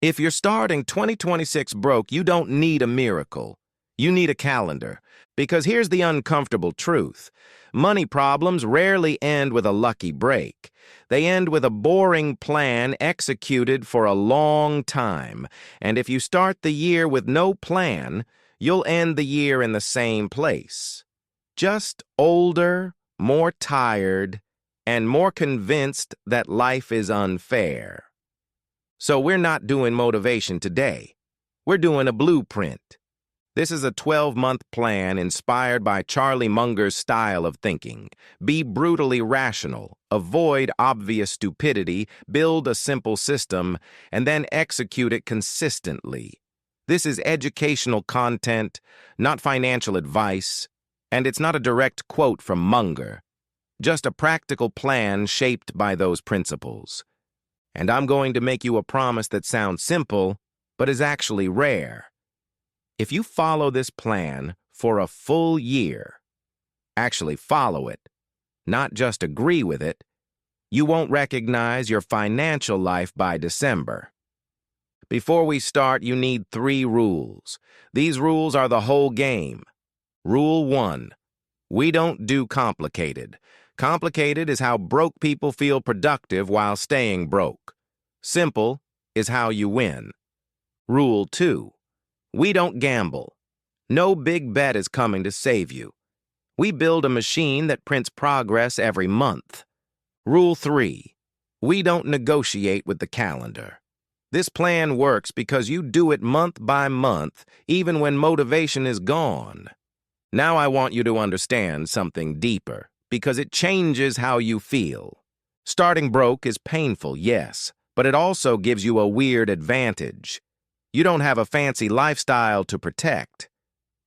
If you're starting 2026 broke, you don't need a miracle. You need a calendar. Because here's the uncomfortable truth. Money problems rarely end with a lucky break. They end with a boring plan executed for a long time. And if you start the year with no plan, you'll end the year in the same place. Just older, more tired, and more convinced that life is unfair. So we're not doing motivation today. We're doing a blueprint. This is a 12-month plan inspired by Charlie Munger's style of thinking. Be brutally rational, avoid obvious stupidity, build a simple system, and then execute it consistently. This is educational content, not financial advice, and it's not a direct quote from Munger, just a practical plan shaped by those principles. And I'm going to make you a promise that sounds simple, but is actually rare. If you follow this plan for a full year, actually follow it, not just agree with it, you won't recognize your financial life by December. Before we start, you need 3 rules. These rules are the whole game. Rule 1. We don't do complicated. Complicated is how broke people feel productive while staying broke. Simple is how you win. Rule 2. We don't gamble. No big bet is coming to save you. We build a machine that prints progress every month. Rule 3. We don't negotiate with the calendar. This plan works because you do it month by month, even when motivation is gone. Now I want you to understand something deeper, because it changes how you feel. Starting broke is painful, yes, but it also gives you a weird advantage. You don't have a fancy lifestyle to protect.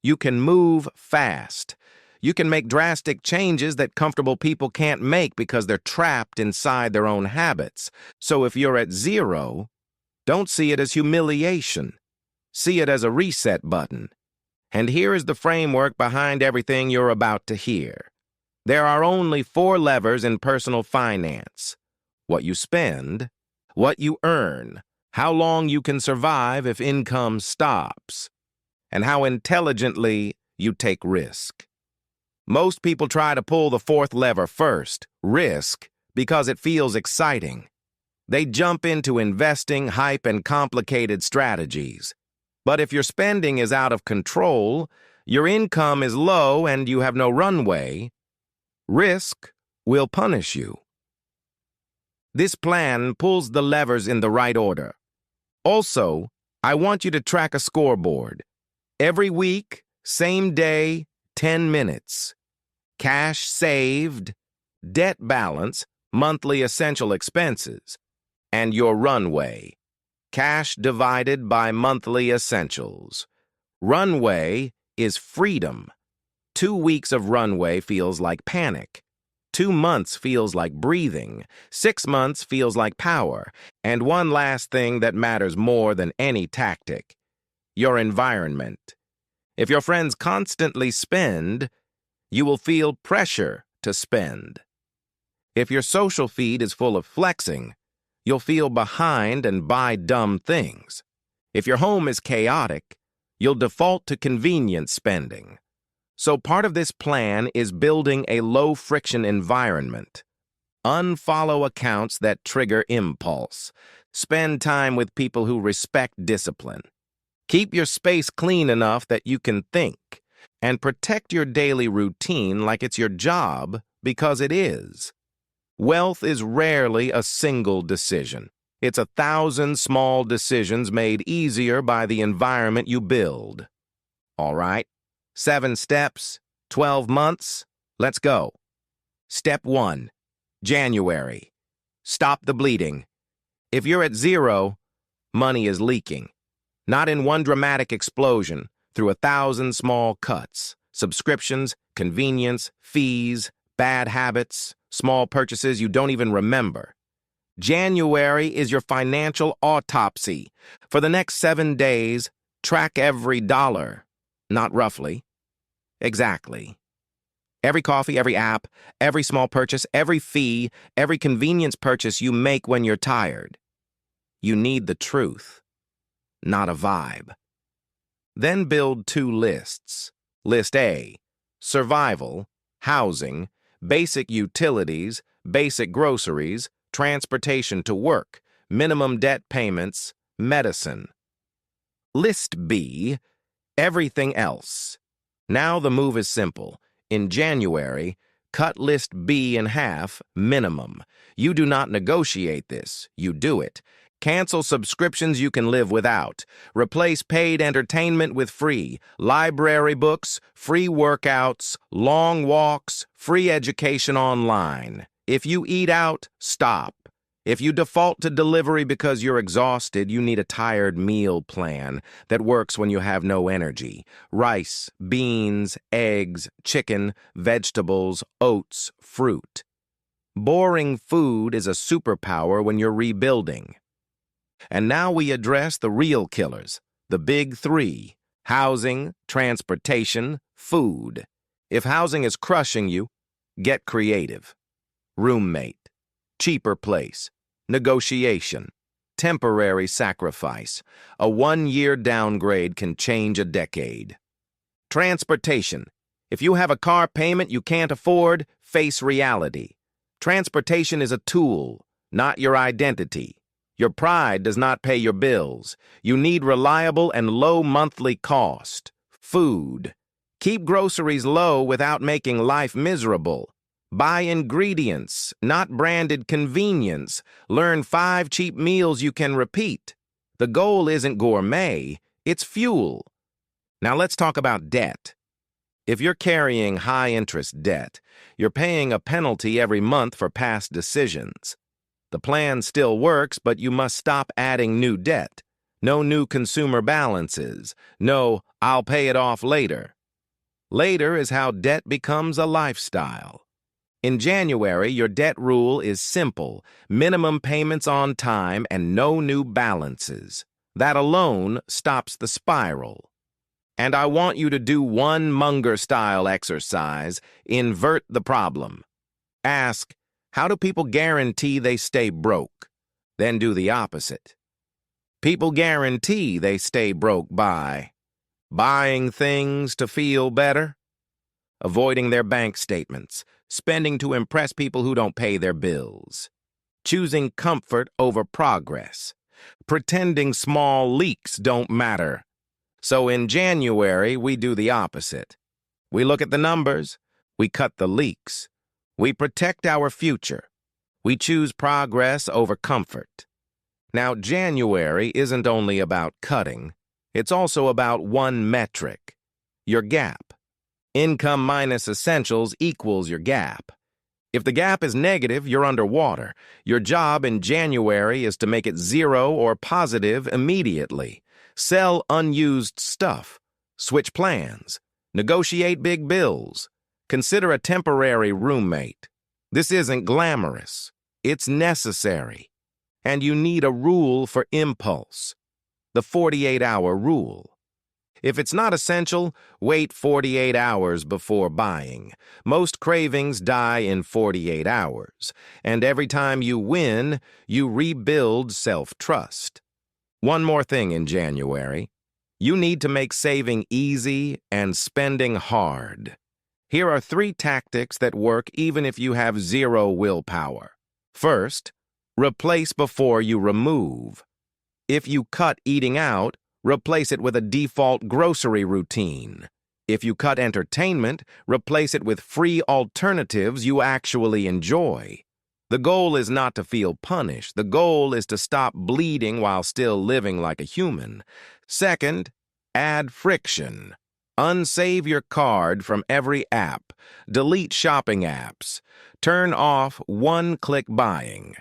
You can move fast. You can make drastic changes that comfortable people can't make because they're trapped inside their own habits. So if you're at 0, don't see it as humiliation. See it as a reset button. And here is the framework behind everything you're about to hear. There are only 4 levers in personal finance: what you spend, what you earn, how long you can survive if income stops, and how intelligently you take risk. Most people try to pull the 4th lever first, risk, because it feels exciting. They jump into investing, hype, and complicated strategies. But if your spending is out of control, your income is low, and you have no runway, risk will punish you. This plan pulls the levers in the right order. Also, I want you to track a scoreboard. Every week, same day, 10 minutes. Cash saved, debt balance, monthly essential expenses, and your runway. Cash divided by monthly essentials. Runway is freedom. 2 weeks of runway feels like panic. 2 months feels like breathing. 6 months feels like power. And one last thing that matters more than any tactic: your environment. If your friends constantly spend, you will feel pressure to spend. If your social feed is full of flexing, you'll feel behind and buy dumb things. If your home is chaotic, you'll default to convenience spending. So part of this plan is building a low-friction environment. Unfollow accounts that trigger impulse. Spend time with people who respect discipline. Keep your space clean enough that you can think. And protect your daily routine like it's your job, because it is. Wealth is rarely a single decision. It's 1,000 small decisions made easier by the environment you build. All right, 7 steps, 12 months, let's go. Step 1, January. Stop the bleeding. If you're at 0, money is leaking. Not in one dramatic explosion, through 1,000 small cuts. Subscriptions, convenience, fees, bad habits, small purchases you don't even remember. January is your financial autopsy. For the next 7 days, track every dollar. Not roughly. Exactly. Every coffee, every app, every small purchase, every fee, every convenience purchase you make when you're tired. You need the truth. not a vibe. Then build two lists. List A, survival, housing, basic utilities, basic groceries, transportation to work, minimum debt payments, medicine. List B, everything else. Now the move is simple. In January, cut List B in half, minimum. You do not negotiate this, you do it. Cancel subscriptions you can live without. Replace paid entertainment with free. Library books, free workouts, long walks, free education online. If you eat out, stop. If you default to delivery because you're exhausted, you need a tired meal plan that works when you have no energy. Rice, beans, eggs, chicken, vegetables, oats, fruit. Boring food is a superpower when you're rebuilding. And now we address the real killers, the big three: housing, transportation, food. If housing is crushing you, get creative. Roommate, cheaper place, negotiation, temporary sacrifice. A 1-year downgrade can change a decade. Transportation. If you have a car payment you can't afford, face reality. Transportation is a tool, not your identity. Your pride does not pay your bills. You need reliable and low monthly cost. Food. Keep groceries low without making life miserable. Buy ingredients, not branded convenience. Learn 5 cheap meals you can repeat. The goal isn't gourmet, it's fuel. Now let's talk about debt. If you're carrying high-interest debt, you're paying a penalty every month for past decisions. The plan still works, but you must stop adding new debt. No new consumer balances. No, I'll pay it off later. Later is how debt becomes a lifestyle. In January, your debt rule is simple: minimum payments on time and no new balances. That alone stops the spiral. And I want you to do one Munger-style exercise: invert the problem. Ask, how do people guarantee they stay broke? Then do the opposite. People guarantee they stay broke by buying things to feel better, avoiding their bank statements, spending to impress people who don't pay their bills, choosing comfort over progress, pretending small leaks don't matter. So in January, we do the opposite. We look at the numbers, we cut the leaks. We protect our future. We choose progress over comfort. Now, January isn't only about cutting. It's also about one metric: your gap. Income minus essentials equals your gap. If the gap is negative, you're underwater. Your job in January is to make it 0 or positive immediately. Sell unused stuff. Switch plans. Negotiate big bills. Consider a temporary roommate. This isn't glamorous. It's necessary. And you need a rule for impulse. The 48-hour rule. If it's not essential, wait 48 hours before buying. Most cravings die in 48 hours. And every time you win, you rebuild self-trust. One more thing in January. You need to make saving easy and spending hard. Here are 3 tactics that work even if you have 0 willpower. First, replace before you remove. If you cut eating out, replace it with a default grocery routine. If you cut entertainment, replace it with free alternatives you actually enjoy. The goal is not to feel punished. The goal is to stop bleeding while still living like a human. Second, add friction. Unsave your card from every app. Delete shopping apps. Turn off one-click buying.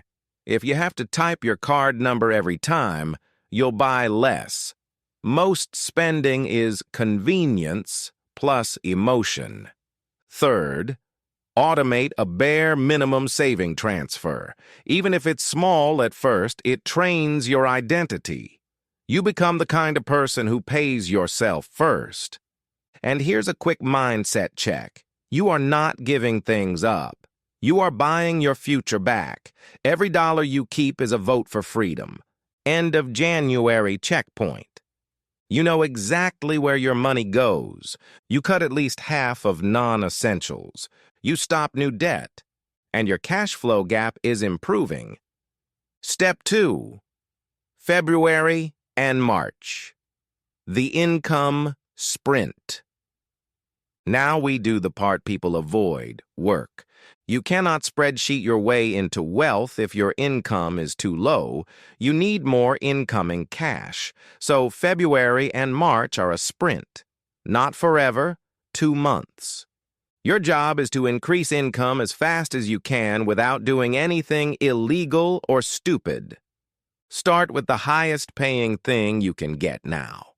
If you have to type your card number every time, you'll buy less. Most spending is convenience plus emotion. Third, automate a bare minimum saving transfer. Even if it's small at first, it trains your identity. You become the kind of person who pays yourself first. And here's a quick mindset check. You are not giving things up. You are buying your future back. Every dollar you keep is a vote for freedom. End of January checkpoint. You know exactly where your money goes. You cut at least half of non-essentials. You stop new debt. And your cash flow gap is improving. Step 2. February and March. The income sprint. Now we do the part people avoid, work. You cannot spreadsheet your way into wealth if your income is too low. You need more incoming cash. So February and March are a sprint. Not forever, 2 months. Your job is to increase income as fast as you can without doing anything illegal or stupid. Start with the highest paying thing you can get now.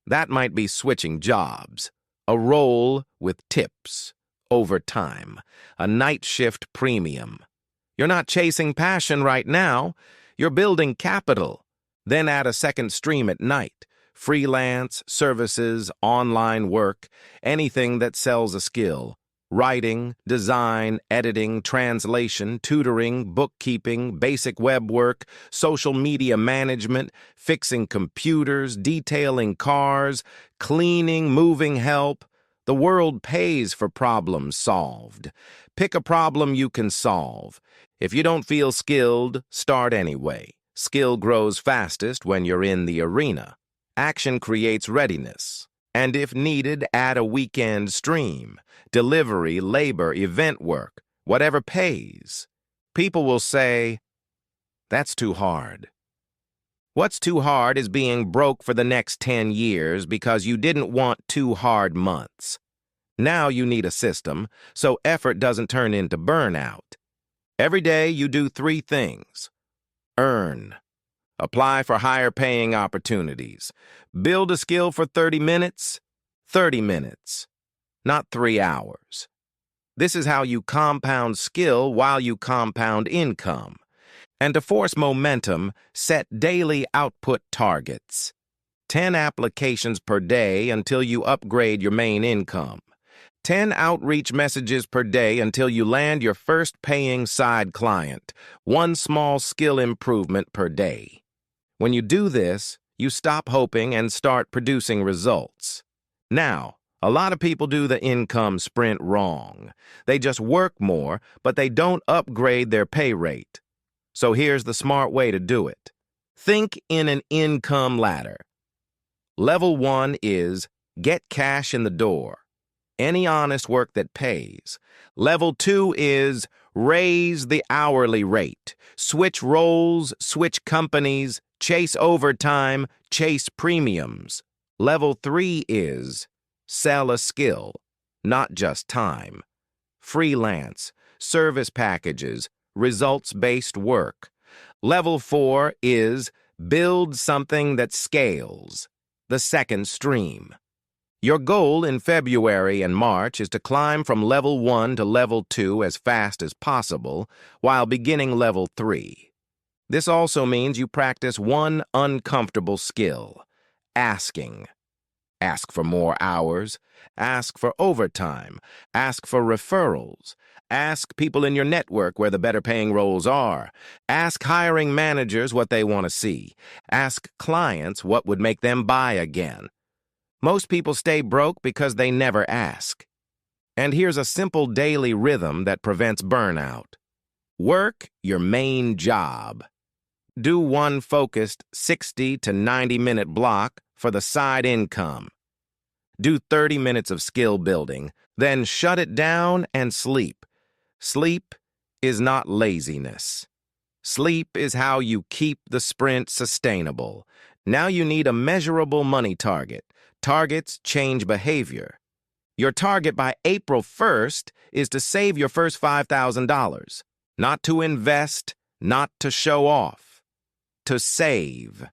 That might be switching jobs, a role with tips, overtime, a night shift premium. You're not chasing passion right now. You're building capital. Then add a second stream at night. Freelance, services, online work, anything that sells a skill. Writing, design, editing, translation, tutoring, bookkeeping, basic web work, social media management, fixing computers, detailing cars, cleaning, moving help. The world pays for problems solved. Pick a problem you can solve. If you don't feel skilled, start anyway. Skill grows fastest when you're in the arena. Action creates readiness. And if needed, add a weekend stream. Delivery, labor, event work, whatever pays. People will say, "That's too hard." What's too hard is being broke for the next 10 years because you didn't want 2 hard months. Now you need a system, so effort doesn't turn into burnout. Every day you do 3 things. Earn. Apply for higher paying opportunities. Build a skill for 30 minutes. 30 minutes. Not 3 hours. This is how you compound skill while you compound income. And to force momentum, set daily output targets. 10 applications per day until you upgrade your main income. 10 outreach messages per day until you land your first paying side client. 1 small skill improvement per day. When you do this, you stop hoping and start producing results. Now, a lot of people do the income sprint wrong. They just work more, but they don't upgrade their pay rate. So here's the smart way to do it. Think in an income ladder. Level 1 is get cash in the door. Any honest work that pays. Level 2 is raise the hourly rate. Switch roles, switch companies, chase overtime, chase premiums. Level 3 is sell a skill, not just time. Freelance, service packages, results-based work. Level 4 is build something that scales, the second stream. Your goal in February and March is to climb from level 1 to level 2 as fast as possible while beginning level 3. This also means you practice one uncomfortable skill, asking. Ask for more hours, ask for overtime, ask for referrals, ask people in your network where the better paying roles are, ask hiring managers what they want to see, ask clients what would make them buy again. Most people stay broke because they never ask. And here's a simple daily rhythm that prevents burnout. Work your main job. Do one focused 60 to 90-minute block for the side income. Do 30 minutes of skill building, then shut it down and sleep. Sleep is not laziness. Sleep is how you keep the sprint sustainable. Now you need a measurable money target. Targets change behavior. Your target by April 1st is to save your first $5,000. Not to invest, not to show off. To save.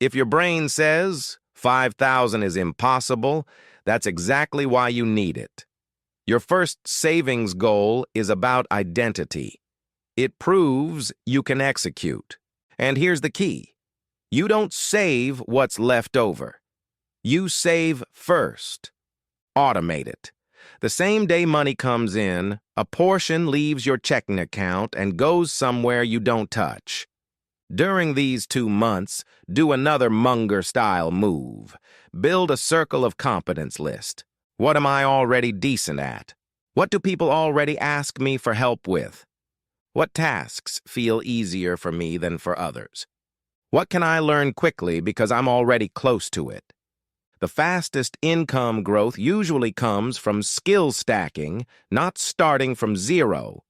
If your brain says $5,000 is impossible, that's exactly why you need it. Your first savings goal is about identity. It proves you can execute. And here's the key. You don't save what's left over. You save first. Automate it. The same day money comes in, a portion leaves your checking account and goes somewhere you don't touch. During these 2 months, do another Munger-style move. Build a circle of competence list. What am I already decent at? What do people already ask me for help with? What tasks feel easier for me than for others? What can I learn quickly because I'm already close to it? The fastest income growth usually comes from skill stacking, not starting from zero.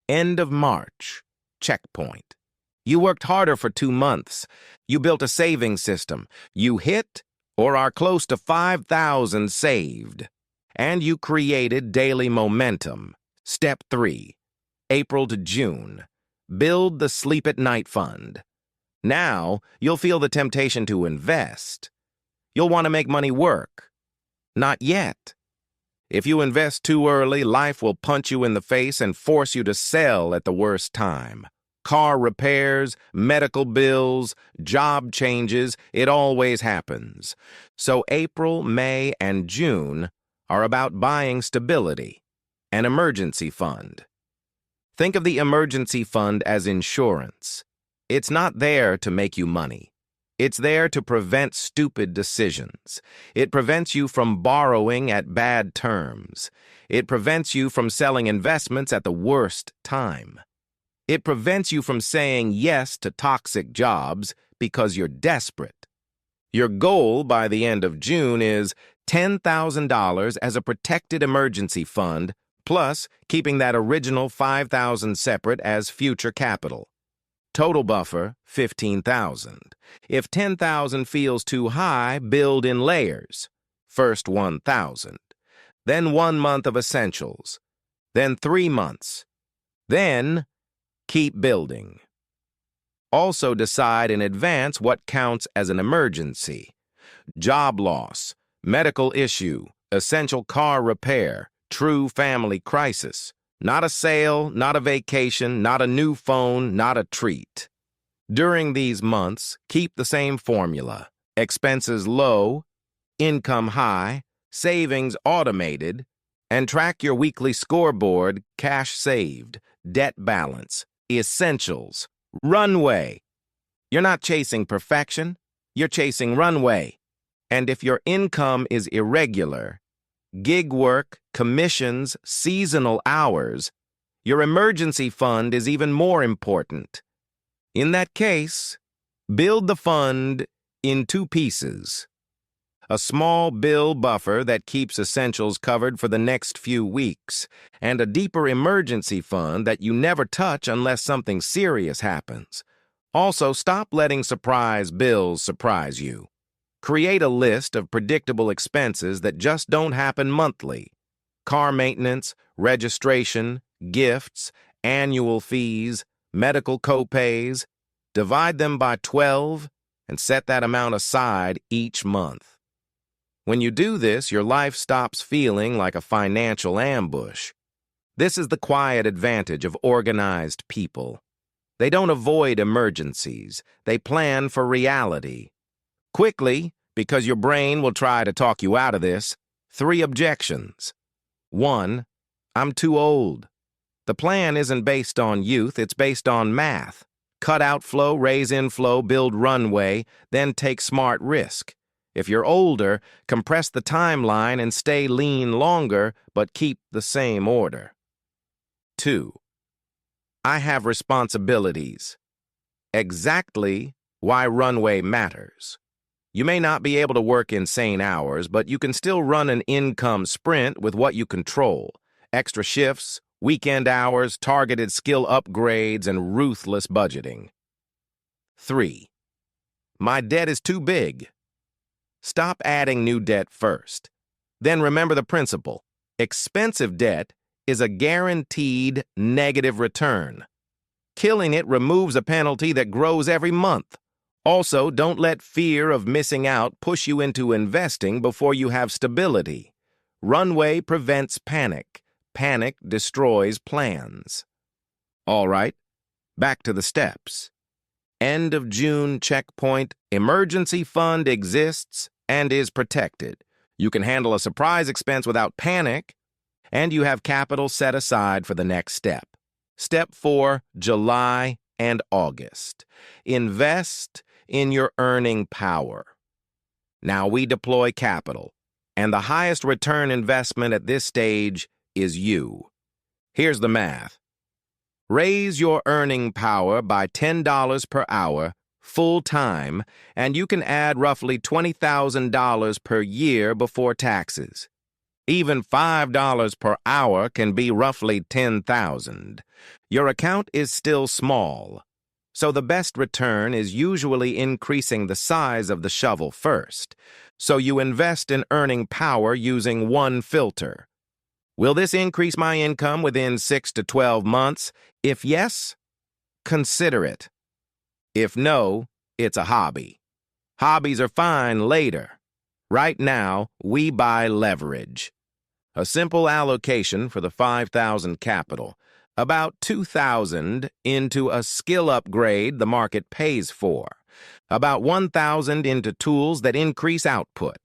End of March. Checkpoint. You worked harder for 2 months. You built a saving system. You hit or are close to 5,000 saved. And you created daily momentum. Step 3. April to June. Build the Sleep at Night Fund. Now, you'll feel the temptation to invest. You'll want to make money work. Not yet. If you invest too early, life will punch you in the face and force you to sell at the worst time. Car repairs, medical bills, job changes, it always happens. So April, May, and June are about buying stability, an emergency fund. Think of the emergency fund as insurance. It's not there to make you money. It's there to prevent stupid decisions. It prevents you from borrowing at bad terms. It prevents you from selling investments at the worst time. It prevents you from saying yes to toxic jobs because you're desperate. Your goal by the end of June is $10,000 as a protected emergency fund, plus keeping that original $5,000 separate as future capital. Total buffer, $15,000. If $10,000 feels too high, build in layers. First $1,000. Then 1 month of essentials. Then 3 months. Then keep building. Also decide in advance what counts as an emergency. Job loss, medical issue, essential car repair, true family crisis. Not a sale, not a vacation, not a new phone, not a treat. During these months, keep the same formula. Expenses low, income high, savings automated, and track your weekly scoreboard, cash saved, debt balance, essentials, runway. You're not chasing perfection, you're chasing runway. And if your income is irregular, gig work, commissions, seasonal hours, your emergency fund is even more important. In that case, build the fund in 2 pieces. A small bill buffer that keeps essentials covered for the next few weeks, and a deeper emergency fund that you never touch unless something serious happens. Also, stop letting surprise bills surprise you. Create a list of predictable expenses that just don't happen monthly. Car maintenance, registration, gifts, annual fees, medical copays. Divide them by 12 and set that amount aside each month. When you do this, your life stops feeling like a financial ambush. This is the quiet advantage of organized people. They don't avoid emergencies. They plan for reality. Quickly, because your brain will try to talk you out of this, 3 objections. 1, I'm too old. The plan isn't based on youth, it's based on math. Cut outflow, raise inflow, build runway, then take smart risk. If you're older, compress the timeline and stay lean longer, but keep the same order. 2, I have responsibilities. Exactly why runway matters. You may not be able to work insane hours, but you can still run an income sprint with what you control. Extra shifts, weekend hours, targeted skill upgrades, and ruthless budgeting. 3, my debt is too big. Stop adding new debt first. Then remember the principle. Expensive debt is a guaranteed negative return. Killing it removes a penalty that grows every month. Also, don't let fear of missing out push you into investing before you have stability. Runway prevents panic. Panic destroys plans. All right, back to the steps. End of June checkpoint. Emergency fund exists and is protected. You can handle a surprise expense without panic, and you have capital set aside for the next step. Step 4, July and August. Invest in your earning power. Now we deploy capital, and the highest return investment at this stage is you. Here's the math. Raise your earning power by $10 per hour full-time, and you can add roughly $20,000 per year before taxes. Even $5 per hour can be roughly $10,000. Your account is still small, so the best return is usually increasing the size of the shovel first. So you invest in earning power using one filter. Will this increase my income within 6 to 12 months? If yes, consider it. If no, it's a hobby. Hobbies are fine later. Right now, we buy leverage. A simple allocation for the $5,000 capital, about $2,000 into a skill upgrade the market pays for, about $1,000 into tools that increase output,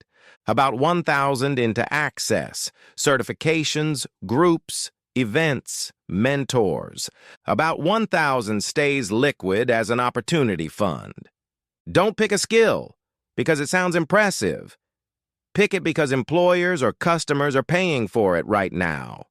about $1,000 into access, certifications, groups, events, mentors. About $1,000 stays liquid as an opportunity fund. Don't pick a skill because it sounds impressive. Pick it because employers or customers are paying for it right now.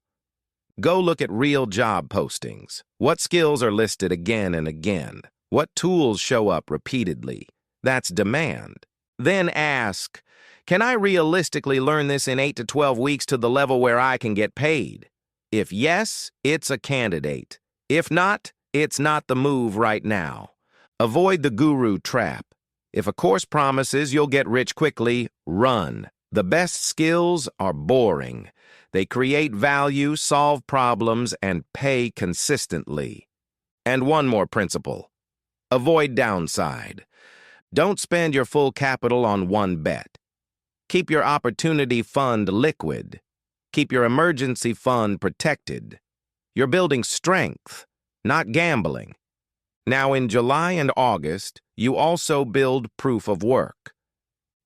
Go look at real job postings. What skills are listed again and again? What tools show up repeatedly? That's demand. Then ask, can I realistically learn this in 8 to 12 weeks to the level where I can get paid? If yes, it's a candidate. If not, it's not the move right now. Avoid the guru trap. If a course promises you'll get rich quickly, run. The best skills are boring. They create value, solve problems, and pay consistently. And one more principle. Avoid downside. Don't spend your full capital on one bet. Keep your opportunity fund liquid. Keep your emergency fund protected. You're building strength, not gambling. Now, in July and August, you also build proof of work.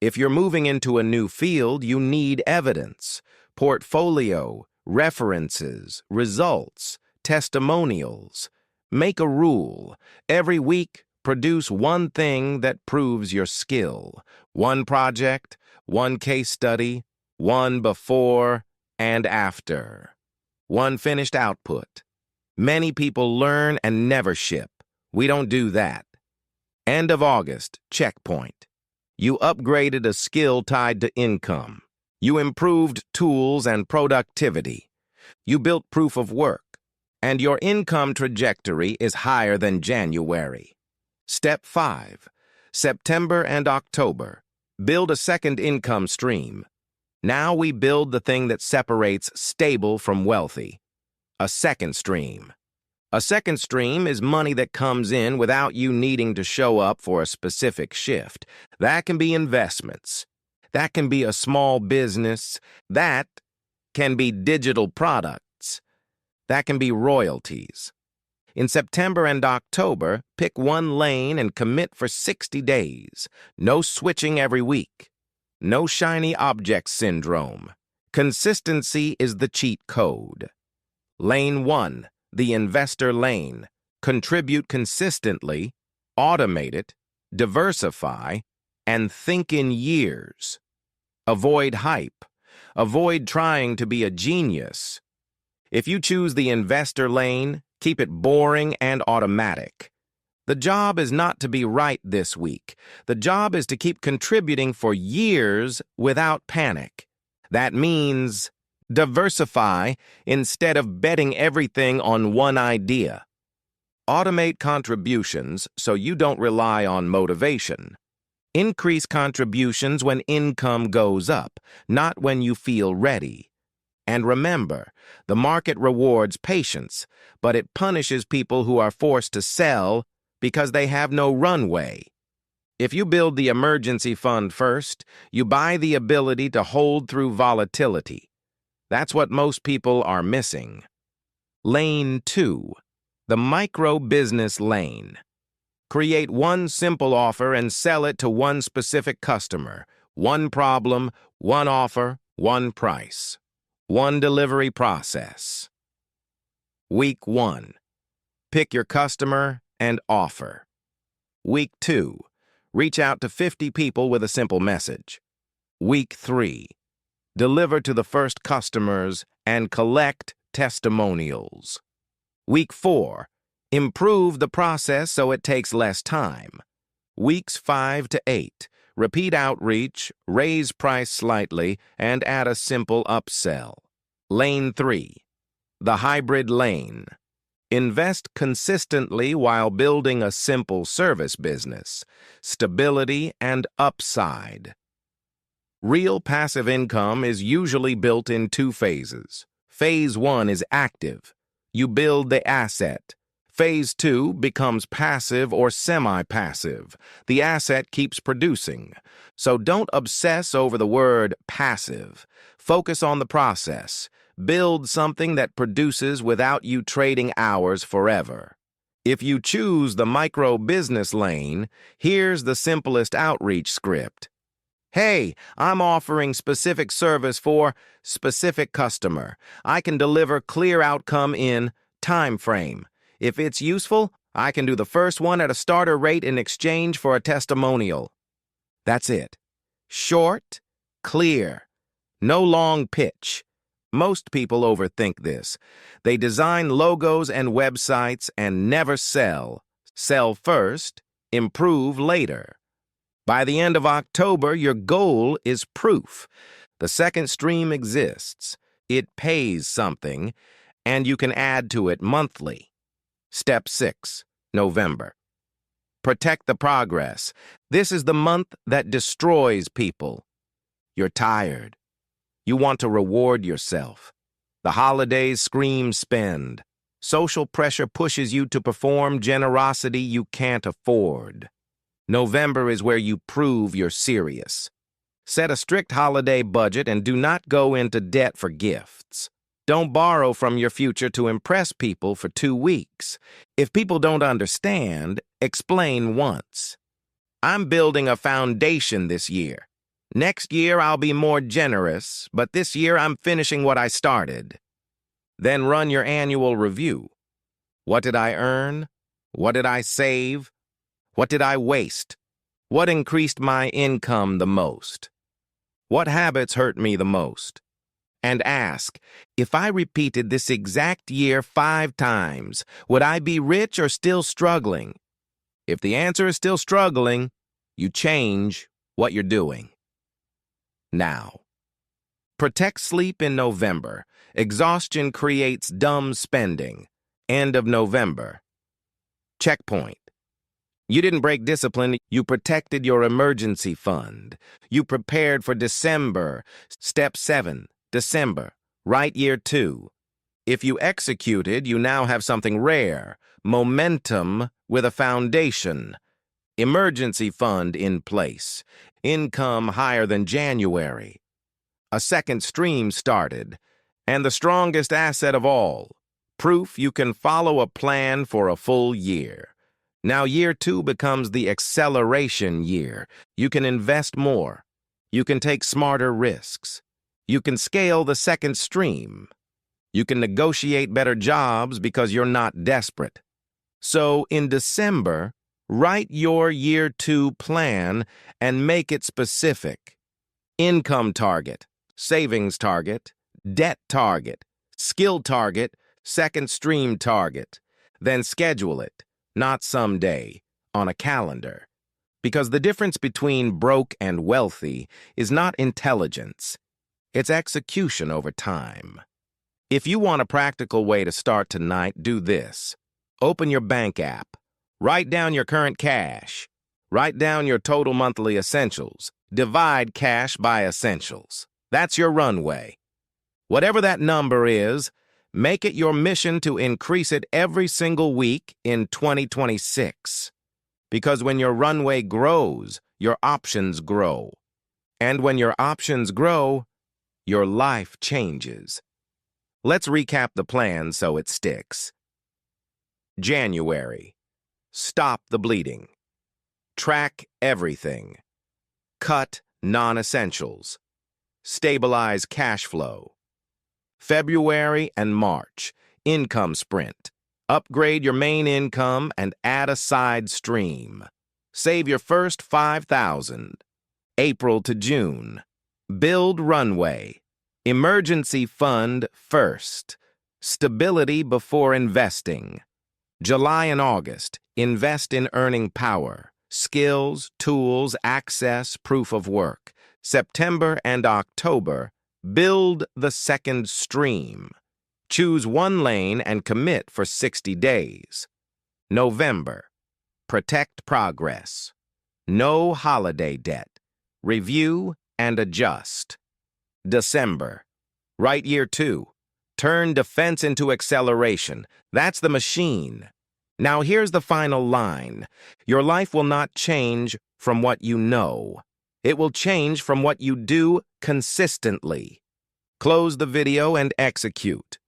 If you're moving into a new field, you need evidence, portfolio, references, results, testimonials. Make a rule. Every week, produce one thing that proves your skill. One project, one case study, one before and after. One finished output. Many people learn and never ship. We don't do that. End of August, checkpoint. You upgraded a skill tied to income. You improved tools and productivity. You built proof of work. And your income trajectory is higher than January. Step 5. September and October. Build a second income stream. Now we build the thing that separates stable from wealthy. A second stream. A second stream is money that comes in without you needing to show up for a specific shift. That can be investments. That can be a small business. That can be digital products. That can be royalties. In September and October, pick one lane and commit for 60 days. No switching every week. No shiny object syndrome. Consistency is the cheat code. Lane 1, the investor lane. Contribute consistently, automate it, diversify, and think in years. Avoid hype. Avoid trying to be a genius. If you choose the investor lane, keep it boring and automatic. The job is not to be right this week. The job is to keep contributing for years without panic. That means diversify instead of betting everything on one idea. Automate contributions so you don't rely on motivation. Increase contributions when income goes up, not when you feel ready. And remember, the market rewards patience, but it punishes people who are forced to sell because they have no runway. If you build the emergency fund first, you buy the ability to hold through volatility. That's what most people are missing. Lane 2, the micro business lane. Create one simple offer and sell it to one specific customer. One problem, one offer, one price. One delivery process. Week 1. Pick your customer and offer. Week 2, reach out to 50 people with a simple message. Week 3, deliver to the first customers and collect testimonials. Week 4, improve the process so it takes less time. Weeks 5 to 8, repeat outreach, raise price slightly, and add a simple upsell. Lane 3, the hybrid lane. Invest consistently while building a simple service business, stability and upside. Real passive income is usually built in 2 phases. Phase 1 is active. You build the asset. Phase 2 becomes passive or semi-passive. The asset keeps producing. So don't obsess over the word passive. Focus on the process. Build something that produces without you trading hours forever. If you choose the micro-business lane, here's the simplest outreach script. Hey, I'm offering specific service for specific customer. I can deliver clear outcome in time frame. If it's useful, I can do the first one at a starter rate in exchange for a testimonial. That's it. Short, clear. No long pitch. Most people overthink this. They design logos and websites and never sell. Sell first, improve later. By the end of October, your goal is proof. The second stream exists. It pays something, and you can add to it monthly. Step 6, November. Protect the progress. This is the month that destroys people. You're tired. You want to reward yourself. The holidays scream spend. Social pressure pushes you to perform generosity you can't afford. November is where you prove you're serious. Set a strict holiday budget and do not go into debt for gifts. Don't borrow from your future to impress people for 2 weeks. If people don't understand, explain once. I'm building a foundation this year. Next year I'll be more generous, but this year I'm finishing what I started. Then run your annual review. What did I earn? What did I save? What did I waste? What increased my income the most? What habits hurt me the most? And ask, if I repeated this exact year 5 times, would I be rich or still struggling? If the answer is still struggling, you change what you're doing. Now, protect sleep in November. Exhaustion creates dumb spending. End of November. Checkpoint. You didn't break discipline, you protected your emergency fund. You prepared for December. Step 7, December, right year 2. If you executed, you now have something rare. Momentum with a foundation. Emergency fund in place. Income higher than January. A second stream started. And the strongest asset of all, proof you can follow a plan for a full year. Now year 2 becomes the acceleration year. You can invest more. You can take smarter risks. You can scale the second stream. You can negotiate better jobs because you're not desperate. So in December, write your year 2 plan and make it specific. Income target, savings target, debt target, skill target, second stream target. Then schedule it, not someday, on a calendar. Because the difference between broke and wealthy is not intelligence. It's execution over time. If you want a practical way to start tonight, do this. Open your bank app. Write down your current cash. Write down your total monthly essentials. Divide cash by essentials. That's your runway. Whatever that number is, make it your mission to increase it every single week in 2026. Because when your runway grows, your options grow. And when your options grow, your life changes. Let's recap the plan so it sticks. January. Stop the bleeding. Track everything. Cut non-essentials. Stabilize cash flow. February and March. Income sprint. Upgrade your main income and add a side stream. Save your first $5,000. April to June. Build runway. Emergency fund first. Stability before investing. July and August. Invest in earning power. Skills, tools, access, proof of work. September and October. Build the second stream. Choose one lane and commit for 60 days. November. Protect progress. No holiday debt. Review and adjust. December. Right year 2. Turn defense into acceleration. That's the machine. Now here's the final line. Your life will not change from what you know. It will change from what you do consistently. Close the video and execute.